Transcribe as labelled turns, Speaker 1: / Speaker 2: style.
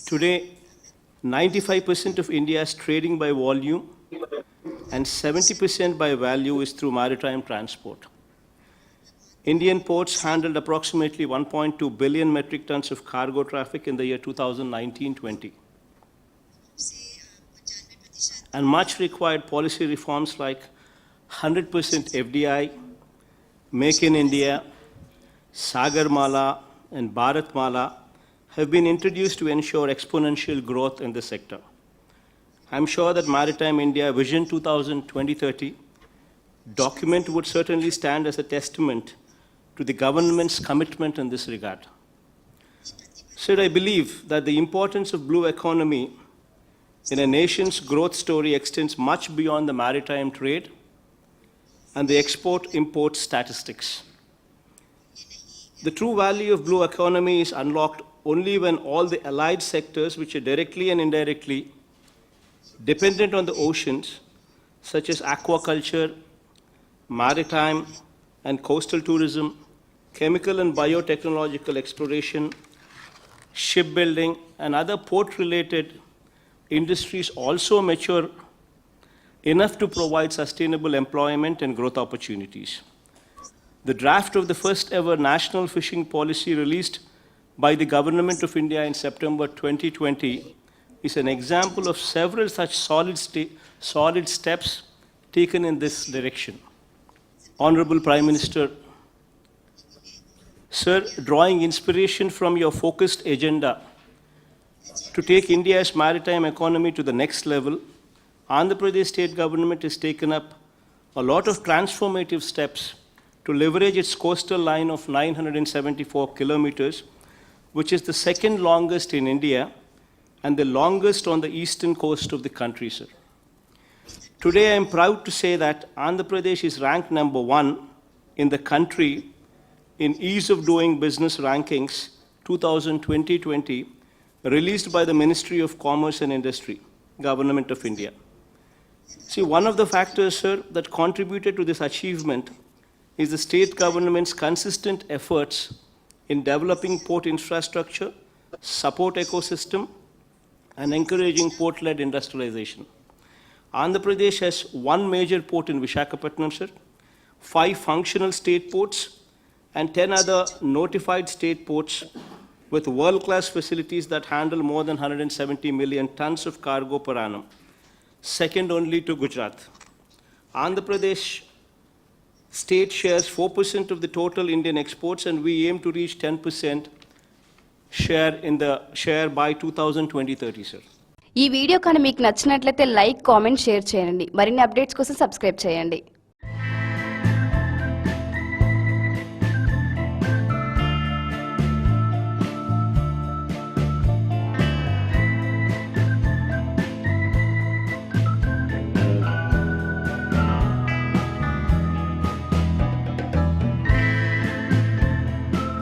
Speaker 1: Today, 95% of India's trading by volume and 70% by value is through maritime transport. Indian ports handled approximately 1.2 billion metric tons of cargo traffic in the year 2019-20. And much required policy reforms like 100% FDI, Make in India, Sagarmala, and Bharatmala have been introduced to ensure exponential growth in the sector. I'm sure that Maritime India Vision 2020-30 document would certainly stand as a testament to the government's commitment in this regard. Sir, I believe that the importance of blue economy in a nation's growth story extends much beyond the maritime trade and the export-import statistics. The true value of blue economy is unlocked only when all the allied sectors, which are directly and indirectly dependent on the oceans, such as aquaculture, maritime and coastal tourism, chemical and biotechnological exploration, shipbuilding, and other port-related industries also mature enough to provide sustainable employment and growth opportunities. The draft of the first ever national fishing policy released by the Government of India in September 2020 is an example of several such solid steps taken in this direction. Honorable Prime Minister, sir, drawing inspiration from your focused agenda to take India's maritime economy to the next level, Andhra Pradesh state government has taken up a lot of transformative steps to leverage its coastal line of 974 kilometers, which is the second longest in India and the longest on the eastern coast of the country, sir. Today, I am proud to say that Andhra Pradesh is ranked number 1 in the country in Ease of Doing Business Rankings 2020-20, released by the Ministry of Commerce and Industry, Government of India. See, one of the factors, sir, that contributed to this achievement is the state government's consistent efforts in developing port infrastructure, support ecosystem, and encouraging port-led industrialization. Andhra Pradesh has one major port in Visakhapatnam, sir, 5 functional state ports, and 10 other notified state ports with world-class facilities that handle more than 170 million tons of cargo per annum, second only to Gujarat. Andhra Pradesh state shares 4% of the total Indian exports, and we aim to reach 10% share by 2020-30, sir.
Speaker 2: ఈ video కానీ మీకు నచ్చినట్లయితే like, comment, share చేయండి. మరిన్ని updates కోసం subscribe చేయండి.